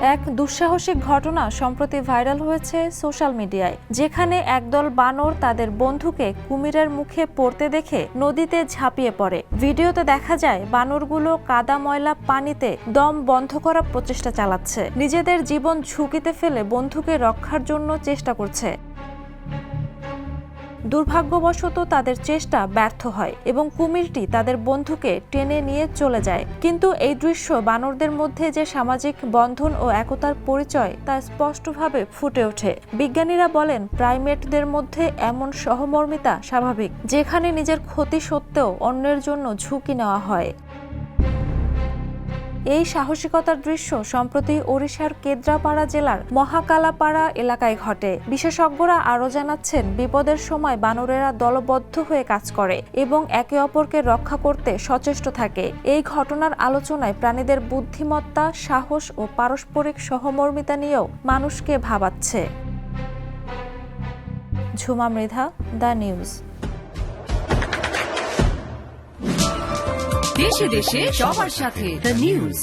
এক দুঃসাহসিক ঘটনা সম্প্রতি ভাইরাল হয়েছে সোশ্যাল মিডিয়ায়, যেখানে একদল বানর তাদের বন্ধুকে কুমিরের মুখে পড়তে দেখে নদীতে ঝাঁপিয়ে পড়ে। ভিডিওতে দেখা যায় বানরগুলো কাদা ময়লা পানিতে দম বন্ধ করার প্রচেষ্টা চালাচ্ছে, নিজেদের জীবন ঝুঁকিতে ফেলে বন্ধুকে রক্ষার জন্য চেষ্টা করছে। দুর্ভাগ্যবশত তাদের চেষ্টা ব্যর্থ হয় এবং কুমিরটি তাদের বন্ধুকে টেনে নিয়ে চলে যায়। কিন্তু এই দৃশ্য বানরদের মধ্যে যে সামাজিক বন্ধন ও একতার পরিচয় তা স্পষ্টভাবে ফুটে ওঠে। বিজ্ঞানীরা বলেন, প্রাইমেটদের মধ্যে এমন সহমর্মিতা স্বাভাবিক, যেখানে নিজের ক্ষতি সত্ত্বেও অন্যের জন্য ঝুঁকি নেওয়া হয়। এই সাহসিকতার দৃশ্য সম্প্রতি ওড়িশার কেদ্রাপাড়া জেলার মহাকালাপাড়া এলাকায় ঘটে। বিশেষজ্ঞরা আরও জানাচ্ছেন, বিপদের সময় বানরেরা দলবদ্ধ হয়ে কাজ করে এবং একে অপরকে রক্ষা করতে সচেষ্ট থাকে। এই ঘটনার আলোচনায় প্রাণীদের বুদ্ধিমত্তা, সাহস ও পারস্পরিক সহমর্মিতা নিয়েও মানুষকে ভাবাচ্ছে। Jhuma Mridha, the news. দেশে দেশে সবার সাথে দ্য নিউজ।